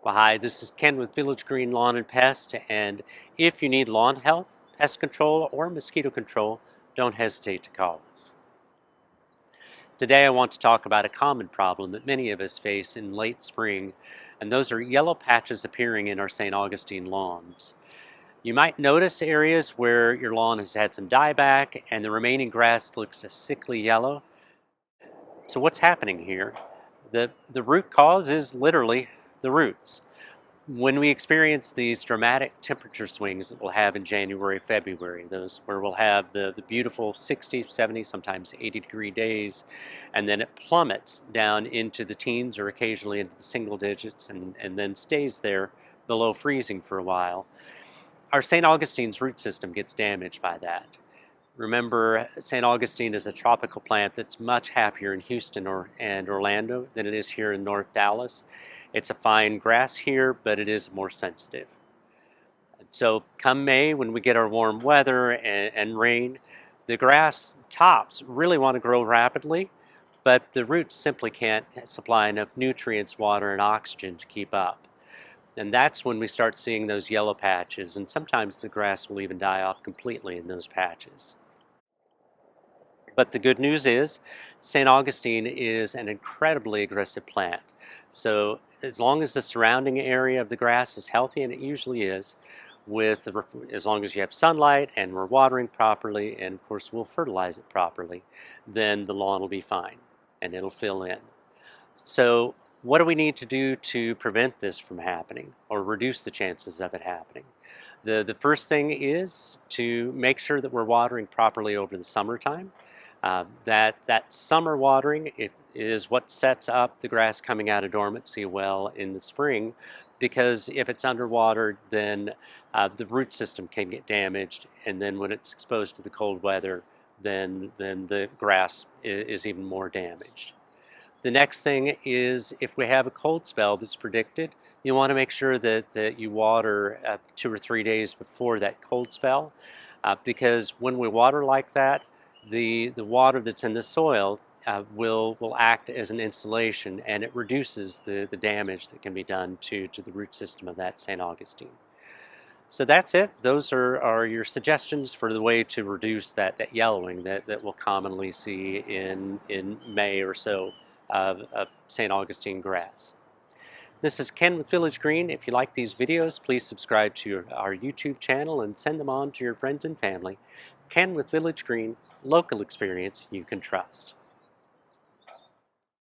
Well, hi, this is Ken with Village Green Lawn and Pest, and if you need lawn health, pest control, or mosquito control, don't hesitate to call us. Today I want to talk about a common problem that many of us face in late spring, and those are yellow patches appearing in our St. Augustine lawns. You might notice areas where your lawn has had some dieback and the remaining grass looks a sickly yellow. So what's happening here? The root cause is literally the roots. When we experience these dramatic temperature swings that we'll have in January, February, those where we'll have the beautiful 60, 70, sometimes 80-degree days, and then it plummets down into the teens or occasionally into the single digits and then stays there below freezing for a while, our St. Augustine's root system gets damaged by that. Remember, St. Augustine is a tropical plant that's much happier in Houston and Orlando than it is here in North Dallas. It's a fine grass here, but it is more sensitive. So come May, when we get our warm weather and rain, the grass tops really want to grow rapidly, but the roots simply can't supply enough nutrients, water, and oxygen to keep up. And that's when we start seeing those yellow patches, and sometimes the grass will even die off completely in those patches. But the good news is, St. Augustine is an incredibly aggressive plant. So as long as the surrounding area of the grass is healthy, and it usually is, as long as you have sunlight and we're watering properly, and of course we'll fertilize it properly, then the lawn will be fine and it'll fill in. So what do we need to do to prevent this from happening or reduce the chances of it happening? The first thing is to make sure that we're watering properly over the summertime. That summer watering is what sets up the grass coming out of dormancy well in the spring, because if it's underwatered, then the root system can get damaged, and then when it's exposed to the cold weather, then the grass is even more damaged. The next thing is, if we have a cold spell that's predicted, you want to make sure that you water 2 or 3 days before that cold spell, because when we water like that, the water that's in the soil will act as an insulation, and it reduces the damage that can be done to the root system of that St. Augustine. So that's it. Those are your suggestions for the way to reduce that yellowing that we'll commonly see in May or so of St. Augustine grass. This is Ken with Village Green. If you like these videos, please subscribe to our YouTube channel and send them on to your friends and family. Ken with Village Green, local experience you can trust.